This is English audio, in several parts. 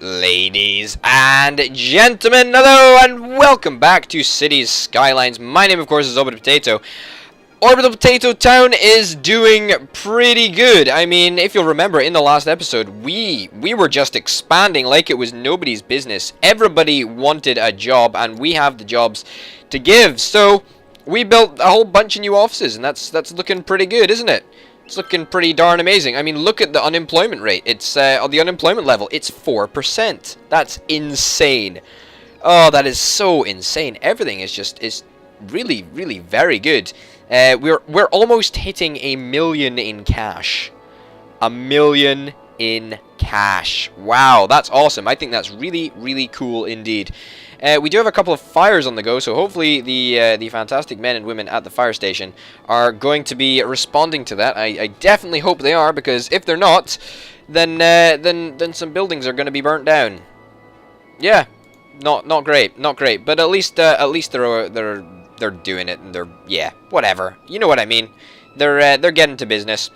Ladies and gentlemen, hello and welcome back to Cities Skylines. My name, of course, is Orbital Potato. Orbital Potato Town is doing pretty good. I mean, if you'll remember, in the last episode, we were just expanding like it was nobody's business. Everybody wanted a job, and we have the jobs to give. So, we built a whole bunch of new offices, and that's looking pretty good, isn't it? It's looking pretty darn amazing. I mean, look at the unemployment rate. It's on the unemployment level, it's 4%. That's insane. Oh, that is so insane. Everything is really, really very good. We're almost hitting 1 million in cash. 1 million in cash. Wow, that's awesome. I think that's really, really cool indeed. We do have a couple of fires on the go, so hopefully the fantastic men and women at the fire station are going to be responding to that. I definitely hope they are, because if they're not, then some buildings are going to be burnt down. Yeah, not great, not great. But at least they're doing it, and yeah, whatever. You know what I mean? They're getting to business.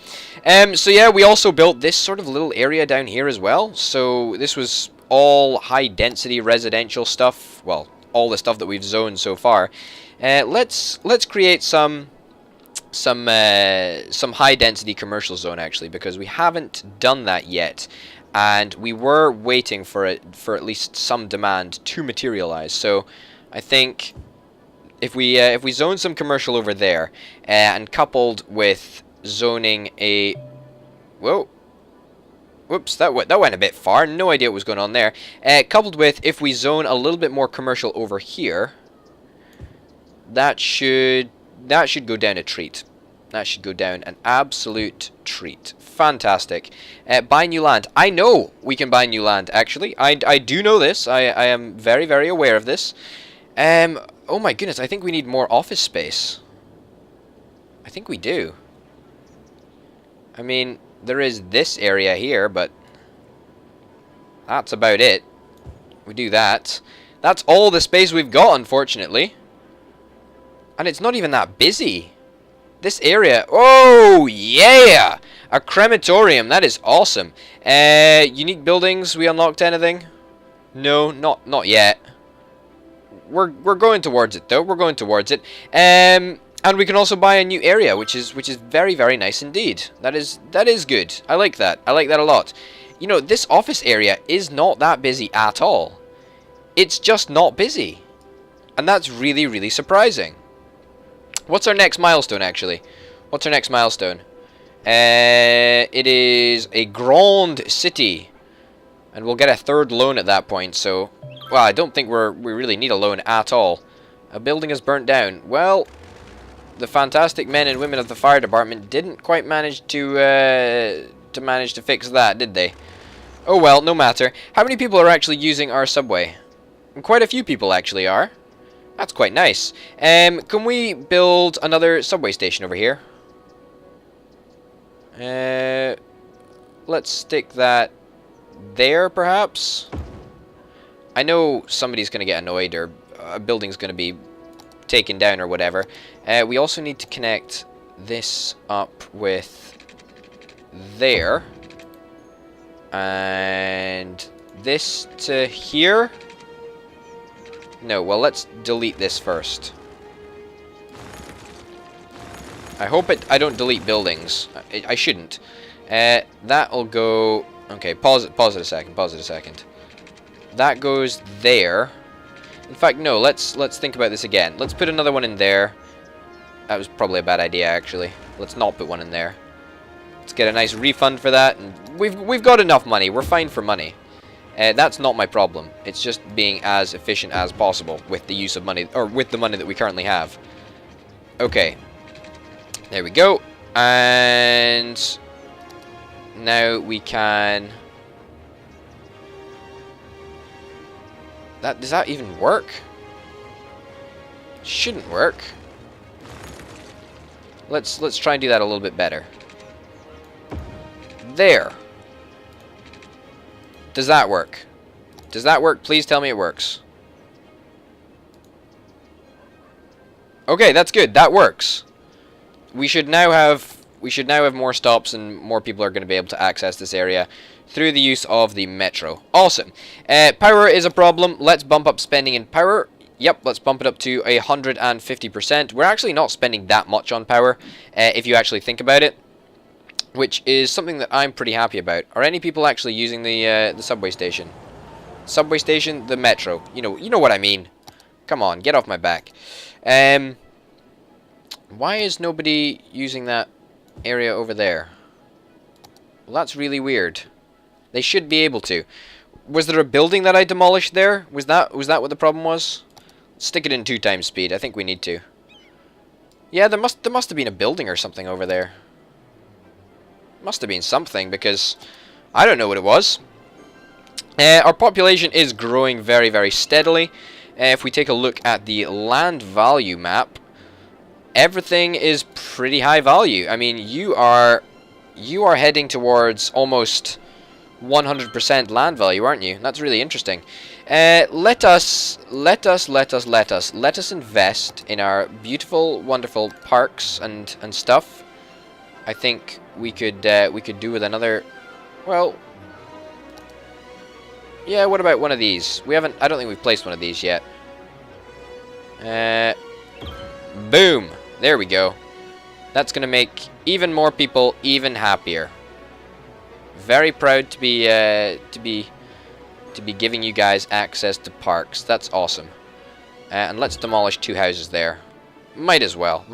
So yeah, we also built this sort of little area down here as well. So this was all high density residential stuff. Well, all the stuff that we've zoned so far. Let's create some high density commercial zone, actually, because we haven't done that yet, and we were waiting for at least some demand to materialize. So I think if we zone some commercial over there, and coupled with zoning a whoops, that went a bit far. No idea what was going on there. Coupled with, if we zone a little bit more commercial over here, that should go down a treat. That should go down an absolute treat. Fantastic. Buy new land. I know we can buy new land, actually. I do know this. I am very, very aware of this. Oh my goodness, I think we need more office space. I think we do. I mean, there is this area here, but that's about it. We do that. That's all the space we've got, unfortunately. And it's not even that busy. This area... Oh, yeah! A crematorium. That is awesome. Unique buildings. We unlocked anything? No, not yet. We're going towards it, though. We're going towards it. And we can also buy a new area, which is very, very nice indeed. That is good. I like that. I like that a lot. You know, this office area is not that busy at all. It's just not busy. And that's really, really surprising. What's our next milestone, actually? What's our next milestone? It is a grand city. And we'll get a third loan at that point, so... Well, I don't think we really need a loan at all. A building is burnt down. Well... The fantastic men and women of the fire department didn't quite manage to fix that, did they? Oh well, no matter. How many people are actually using our subway? Quite a few people actually are. That's quite nice. Can we build another subway station over here? Let's stick that there, perhaps. I know somebody's going to get annoyed, or a building's going to be taken down or whatever. We also need to connect this up with there, and this to here. No, well, let's delete this first. I hope I don't delete buildings. I shouldn't. That'll go... Okay, pause it a second. That goes there. In fact, no, let's think about this again. Let's put another one in there. That was probably a bad idea, actually. Let's not put one in there. Let's get a nice refund for that. And we've got enough money. We're fine for money. That's not my problem. It's just being as efficient as possible with the use of money, or with the money that we currently have. Okay. There we go. And now we can... Does that even work? Shouldn't work. Let's try and do that a little bit better. There. Does that work? Does that work? Please tell me it works. Okay, that's good. That works. We should now have more stops, and more people are going to be able to access this area through the use of the metro. Awesome. Power is a problem. Let's bump up spending in power. Yep, let's bump it up to 150%. We're actually not spending that much on power, if you actually think about it, which is something that I'm pretty happy about. Are any people actually using the subway station? Subway station, the metro. You know what I mean. Come on, get off my back. Why is nobody using that area over there? Well, that's really weird. They should be able to. Was there a building that I demolished there? Was that what the problem was? Stick it in 2 times speed. I think we need to. Yeah, there must have been a building or something over there. Must have been something, because I don't know what it was. Our population is growing very, very steadily. If we take a look at the land value map, everything is pretty high value. I mean, you are heading towards almost 100% land value, aren't you? That's really interesting. Let us invest in our beautiful, wonderful parks and stuff. I think we could do with another. Well, yeah. What about one of these? We haven't. I don't think we've placed one of these yet. Boom. There we go. That's gonna make even more people even happier. Very proud to be giving you guys access to parks. That's awesome. And let's demolish 2 houses there. Might as well.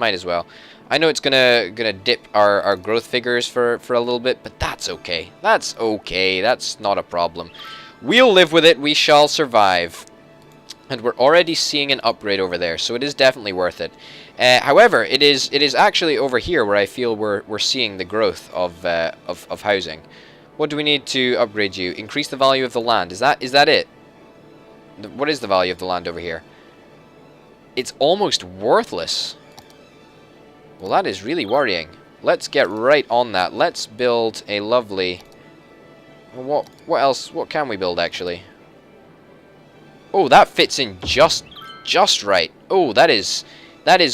I know it's gonna dip our growth figures for a little bit, but that's okay. That's okay. That's not a problem. We'll live with it. We shall survive. And we're already seeing an upgrade over there, so it is definitely worth it. However, it is actually over here where I feel we're seeing the growth of housing. What do we need to upgrade you? Increase the value of the land. Is that it? What is the value of the land over here? It's almost worthless. Well, that is really worrying. Let's get right on that. Let's build a lovely. What else? What can we build actually? Oh, that fits in just right. Oh, that is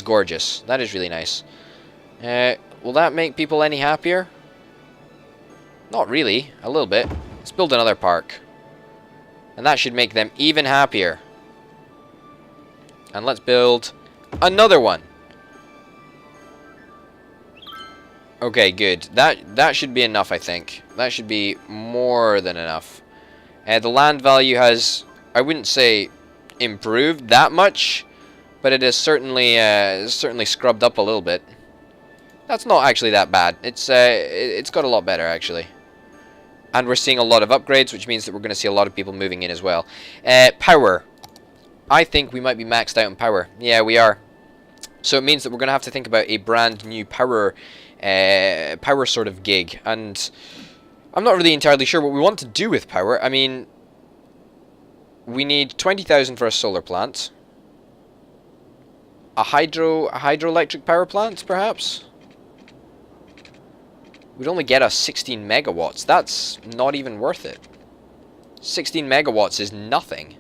gorgeous. That is really nice. Will that make people any happier? Not really. A little bit. Let's build another park. And that should make them even happier. And let's build another one. Okay, good. That should be enough, I think. That should be more than enough. The land value has, I wouldn't say improved that much, but it has certainly scrubbed up a little bit. That's not actually that bad. It's got a lot better actually. And we're seeing a lot of upgrades, which means that we're going to see a lot of people moving in as well. Power. I think we might be maxed out on power. Yeah, we are. So it means that we're going to have to think about a brand new power sort of gig. And I'm not really entirely sure what we want to do with power. I mean, we need 20,000 for a solar plant. A hydroelectric power plant, perhaps? Would only get us 16 megawatts. That's not even worth it. 16 megawatts is nothing.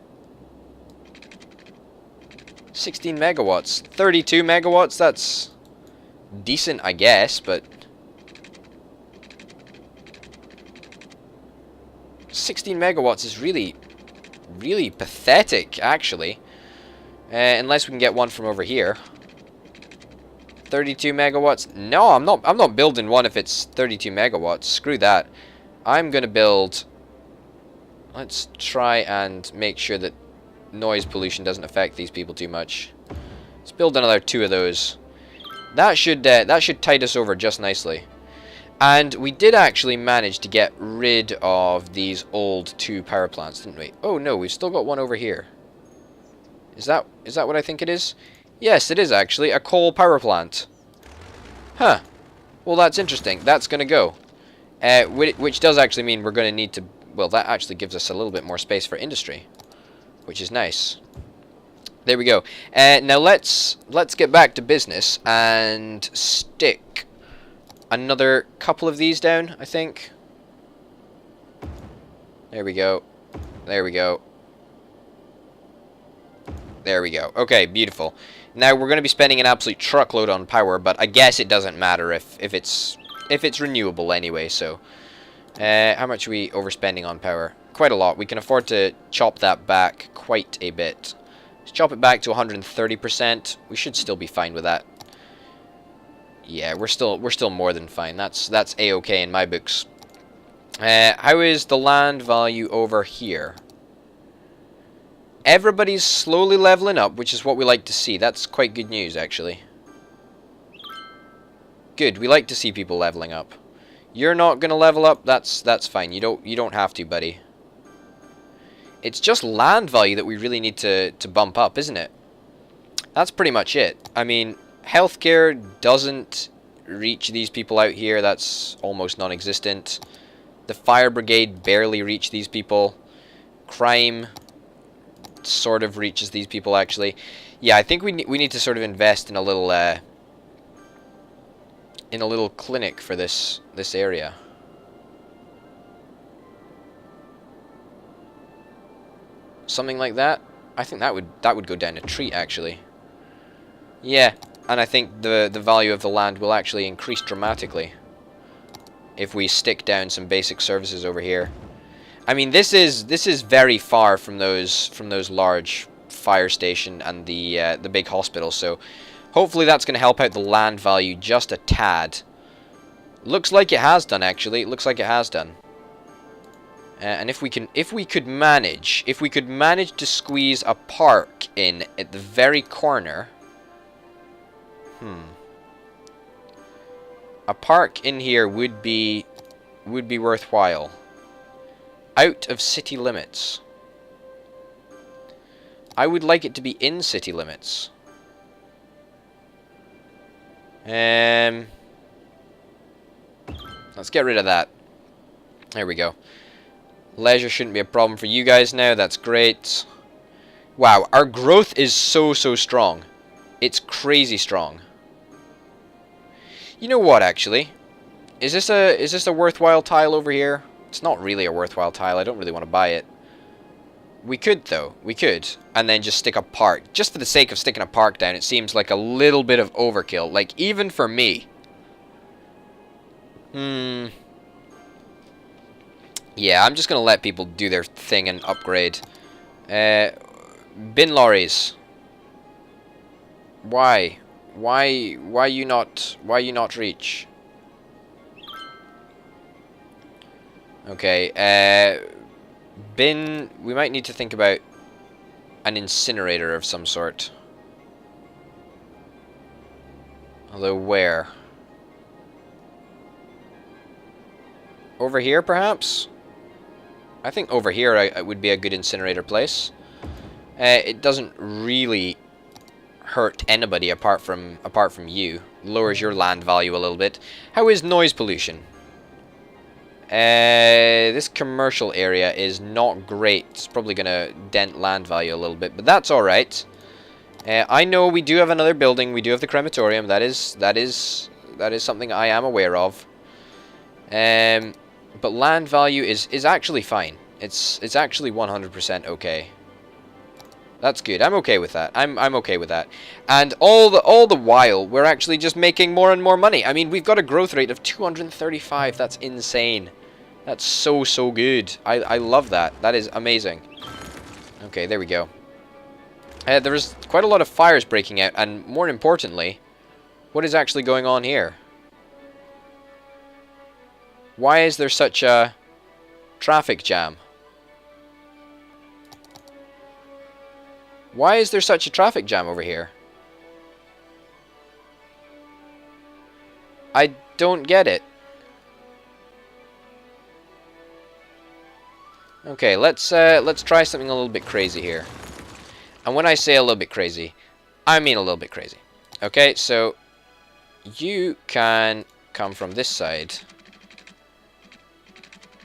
16 megawatts. 32 megawatts, that's decent, I guess, but 16 megawatts is really pathetic, actually. Unless we can get one from over here. 32 megawatts. No, I'm not building one if it's 32 megawatts. Screw that. I'm gonna build. Let's try and make sure that noise pollution doesn't affect these people too much. Let's build another 2 of those. That should tide us over just nicely. And we did actually manage to get rid of these old 2 power plants, didn't we? Oh no, we've still got one over here. Is that what I think it is? Yes, it is actually a coal power plant. Huh. Well, that's interesting. That's going to go. Which does actually mean we're going to need to. Well, that actually gives us a little bit more space for industry, which is nice. There we go. Now let's get back to business and stick another couple of these down, I think. There we go. There we go. There we go. Okay, beautiful. Now we're going to be spending an absolute truckload on power, but I guess it doesn't matter if it's renewable anyway. So How much are we overspending on power? Quite a lot. We can afford to chop that back quite a bit. Let's chop it back to 130%. We should still be fine with that. Yeah, we're still more than fine. That's a-okay in my books. How is the land value over here? Everybody's slowly leveling up, which is what we like to see. That's quite good news, actually. Good. We like to see people leveling up. You're not gonna level up. That's fine. You don't have to, buddy. It's just land value that we really need to bump up, isn't it? That's pretty much it. I mean, healthcare doesn't reach these people out here. That's almost non-existent. The fire brigade barely reach these people. Crime sort of reaches these people, actually. Yeah, I think we need to sort of invest in a little clinic for this area. Something like that. I think that would go down a treat, actually. Yeah, and I think the value of the land will actually increase dramatically if we stick down some basic services over here. I mean, this is very far from those large fire station and the big hospital, so hopefully that's going to help out the land value just a tad. Looks like it has done, actually. It looks like it has done. And if we could manage to squeeze a park in at the very corner. A park in here would be worthwhile. Out of city limits. I would like it to be in city limits. Let's get rid of that. There we go. Leisure shouldn't be a problem for you guys now. That's great. Wow, our growth is so strong. It's crazy strong. You know what, actually? Is this a worthwhile tile over here? It's not really a worthwhile tile. I don't really want to buy it. We could, though. We could. And then just stick a park. Just for the sake of sticking a park down, it seems like a little bit of overkill. Like, even for me. Yeah, I'm just going to let people do their thing and upgrade. Bin lorries. Why? Why you not reach? Okay, bin, we might need to think about an incinerator of some sort. Although where? Over here, perhaps? I think over here it would be a good incinerator place. It doesn't really hurt anybody apart from you. Lowers your land value a little bit. How is noise pollution? This commercial area is not great. It's probably gonna dent land value a little bit, but that's all right. I know we do have another building. We do have the crematorium. That is something I am aware of. But land value is actually fine. It's actually 100% okay. That's good. I'm okay with that. I'm okay with that. And all the while, we're actually just making more and more money. I mean, we've got a growth rate of 235. That's insane. That's so good. I love that. That is amazing. Okay, there we go. There is quite a lot of fires breaking out, and more importantly, what is actually going on here? Why is there such a traffic jam? Why is there such a traffic jam over here? I don't get it. Okay, let's try something a little bit crazy here. And when I say a little bit crazy, I mean a little bit crazy. Okay, so you can come from this side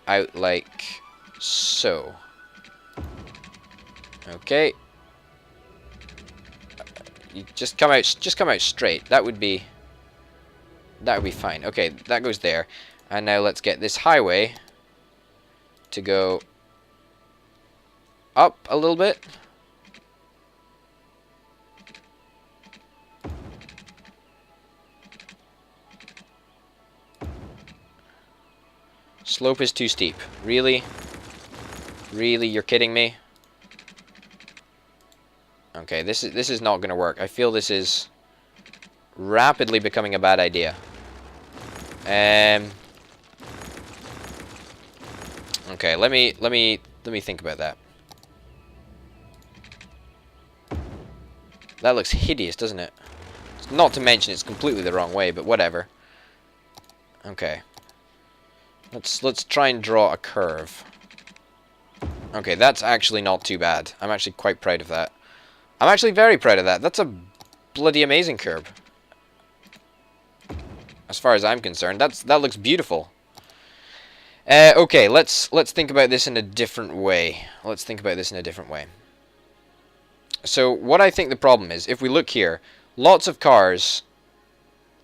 out like so. Okay. You just come out straight. That would be fine. Okay, that goes there. And now let's get this highway to go up a little bit. Slope is too steep. Really? Really? You're kidding me? Okay, this is not going to work. I feel this is rapidly becoming a bad idea. Okay, let me think about that. That looks hideous, doesn't it? Not to mention it's completely the wrong way, but whatever. Okay. Let's try and draw a curve. Okay, that's actually not too bad. I'm actually quite proud of that. I'm actually very proud of that. That's a bloody amazing curve. As far as I'm concerned, that looks beautiful. Okay, let's think about this in a different way. Let's think about this in a different way. So, what I think the problem is, if we look here, lots of cars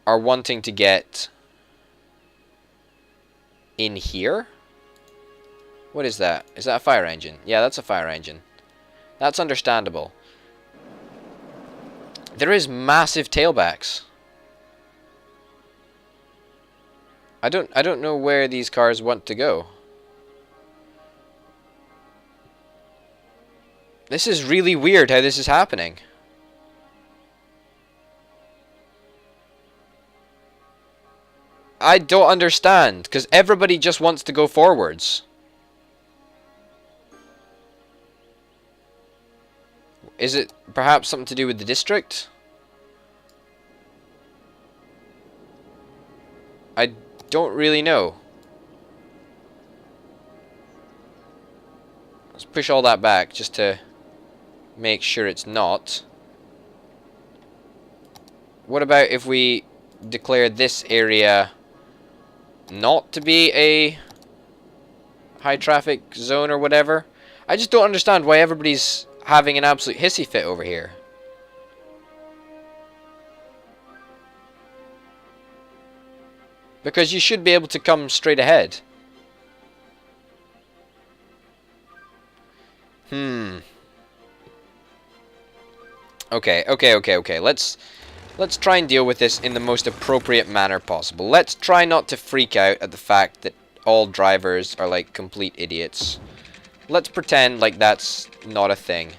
are wanting to get in here. What is that? Is that a fire engine? Yeah, that's a fire engine. That's understandable. There is massive tailbacks. I don't know where these cars want to go. This is really weird how this is happening. I don't understand, because everybody just wants to go forwards. Is it perhaps something to do with the district? I don't really know. Let's push all that back just to make sure it's not. What about if we declare this area not to be a high traffic zone or whatever? I just don't understand why everybody's having an absolute hissy fit over here. Because you should be able to come straight ahead. Okay. Let's try and deal with this in the most appropriate manner possible. Let's try not to freak out at the fact that all drivers are like complete idiots. Let's pretend like that's not a thing.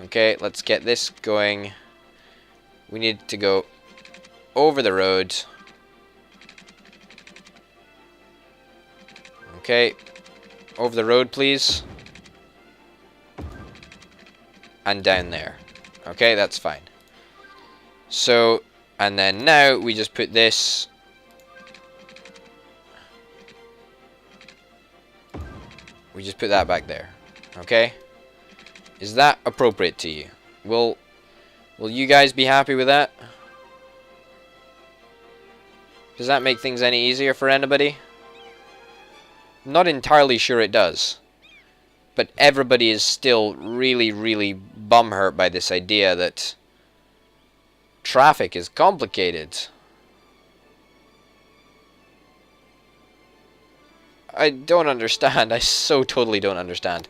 Okay, let's get this going. We need to go over the road. Okay, over the road, please. And down there. Okay, that's fine. So, and then now we just put this. We just put that back there. Okay? Is that appropriate to you? Will you guys be happy with that? Does that make things any easier for anybody? Not entirely sure it does. But everybody is still really, really bumhurt by this idea that traffic is complicated. I don't understand. I so totally don't understand.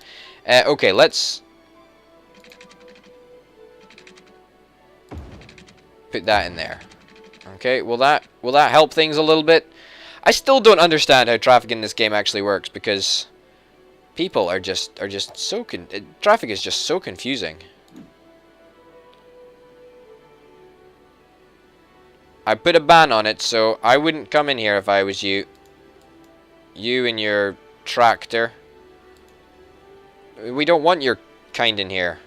Okay, let's put that in there. Okay, will that help things a little bit? I still don't understand how traffic in this game actually works, because people are just so traffic is just so confusing. I put a ban on it, so I wouldn't come in here if I was you. You and your tractor. We don't want your kind in here.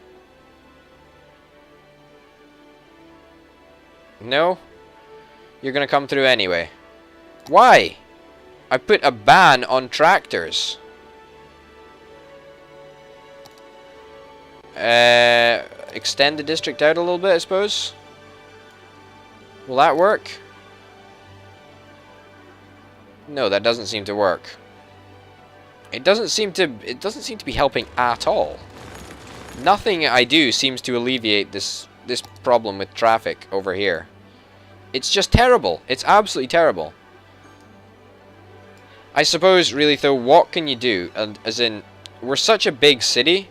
No? You're gonna come through anyway. Why? I put a ban on tractors. Extend the district out a little bit, I suppose. Will that work? No, that doesn't seem to work. It doesn't seem to be helping at all. Nothing I do seems to alleviate this problem with traffic over here. It's just terrible. It's absolutely terrible. I suppose, really, though, what can you do? And as in, we're such a big city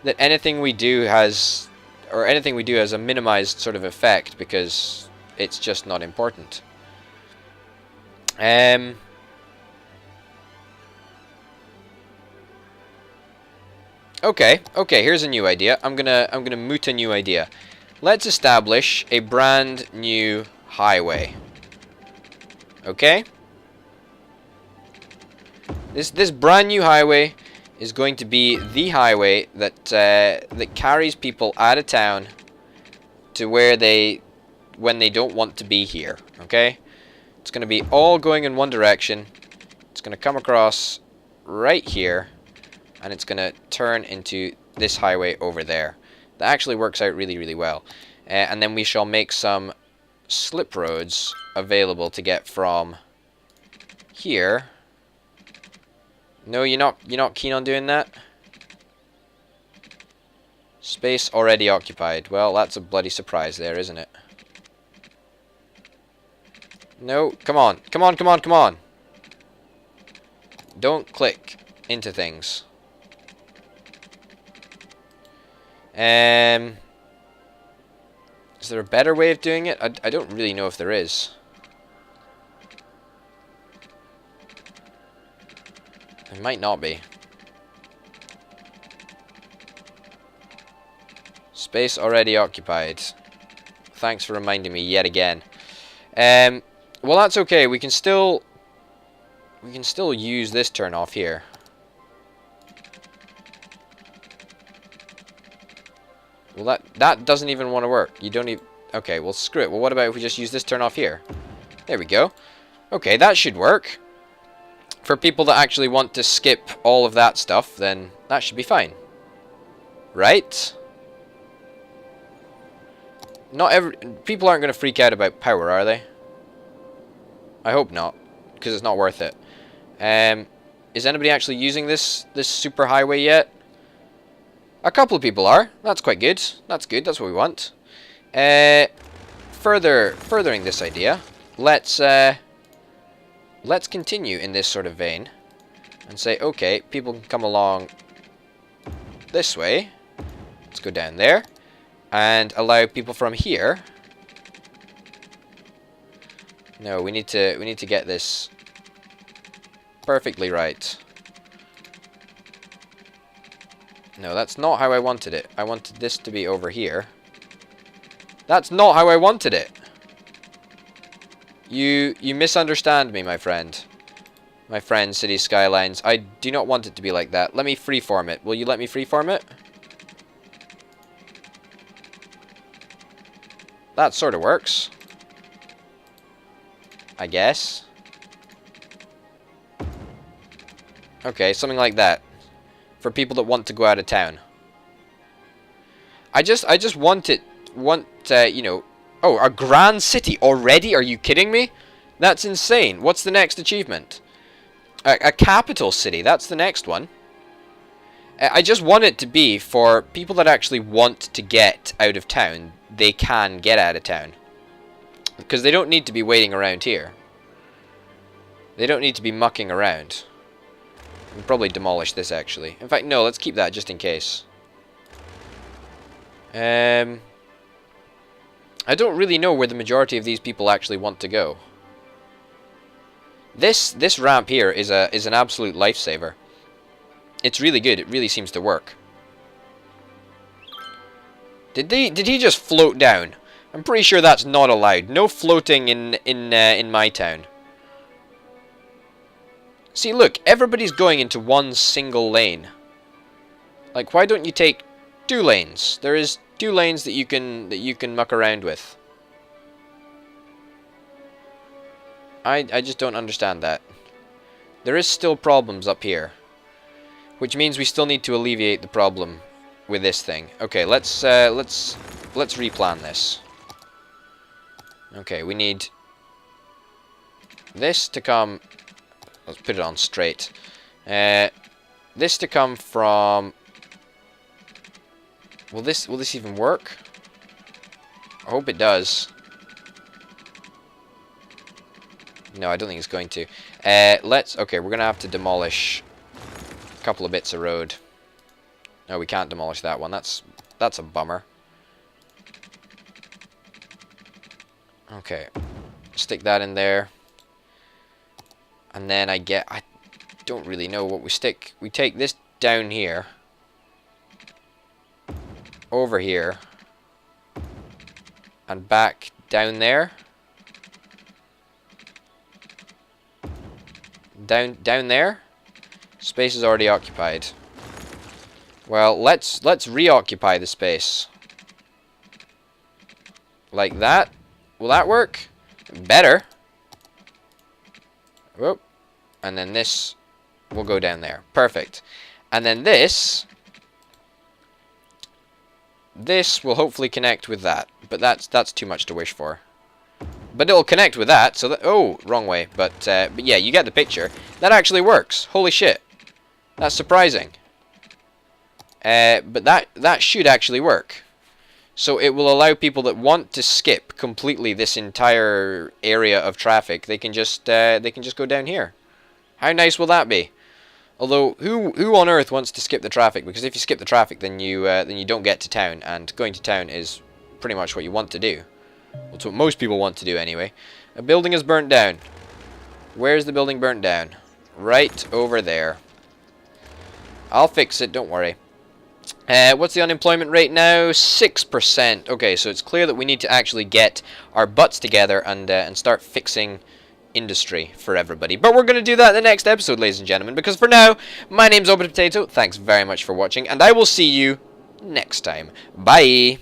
that anything we do has a minimized sort of effect, because it's just not important. Okay, here's a new idea. I'm gonna moot a new idea. Let's establish a brand new highway. Okay? This brand new highway is going to be the highway that that carries people out of town to where when they don't want to be here. Okay? It's going to be all going in one direction. It's going to come across right here, and it's going to turn into this highway over there. That actually works out really, really well. And then we shall make some slip roads available to get from here. No, you're not keen on doing that? Space already occupied. Well, that's a bloody surprise there, isn't it? No, come on. Come on, come on, come on. Don't click into things. Is there a better way of doing it? I don't really know if there is. It might not be. Space already occupied. Thanks for reminding me yet again. Well, that's okay. We can still use this turn off here. Well, that doesn't even want to work. You don't even... Okay, well, screw it. Well, what about if we just use this turn off here? There we go. Okay, that should work. For people that actually want to skip all of that stuff, then that should be fine. Right? People aren't going to freak out about power, are they? I hope not, because it's not worth it. Is anybody actually using this super highway yet? A couple of people are. That's quite good. That's good. That's what we want. Furthering this idea, let's continue in this sort of vein and say, okay, people can come along this way. Let's go down there and allow people from here. No, we need to get this perfectly right. No, that's not how I wanted it. I wanted this to be over here. That's not how I wanted it. You misunderstand me, my friend. My friend, City Skylines. I do not want it to be like that. Let me freeform it. Will you let me freeform it? That sort of works. I guess. Okay, something like that. For people that want to go out of town. I just want it, you know... Oh, a grand city already? Are you kidding me? That's insane. What's the next achievement? A capital city. That's the next one. I just want it to be for people that actually want to get out of town. They can get out of town. Because they don't need to be waiting around here. They don't need to be mucking around. We'll probably demolish this, actually. In fact, no, let's keep that just in case. I don't really know where the majority of these people actually want to go. This ramp here is an absolute lifesaver. It's really good. It really seems to work. Did he just float down? I'm pretty sure that's not allowed. No floating in my town. See, look, everybody's going into one single lane. Like, why don't you take 2 lanes? There is 2 lanes that you can muck around with. I just don't understand that. There is still problems up here, which means we still need to alleviate the problem with this thing. Okay, let's replan this. Okay, we need this to come. Let's put it on straight. This to come from. Will this even work? I hope it does. No, I don't think it's going to. Okay, we're gonna have to demolish a couple of bits of road. No, we can't demolish that one. That's a bummer. Okay, stick that in there. And then I don't really know what we stick. We take this down here. over here. And back down there. Down there. Space is already occupied. Well, let's reoccupy the space. Like that. Will that work? Better. Whoop. And then this will go down there. Perfect. And then this will hopefully connect with that. But that's too much to wish for. But it'll connect with that, so that... Oh, wrong way. But yeah, you get the picture. That actually works. Holy shit. That's surprising. But that should actually work. So it will allow people that want to skip completely this entire area of traffic. They can just go down here. How nice will that be? Although, who on earth wants to skip the traffic? Because if you skip the traffic, then you don't get to town, and going to town is pretty much what you want to do. Well, it's what most people want to do anyway. A building is burnt down. Where's the building burnt down? Right over there. I'll fix it, don't worry. What's the unemployment rate now? 6%. Okay, so it's clear that we need to actually get our butts together and start fixing industry for everybody. But we're going to do that in the next episode, ladies and gentlemen, because for now, my name's Open Potato. Thanks very much for watching, and I will see you next time. Bye!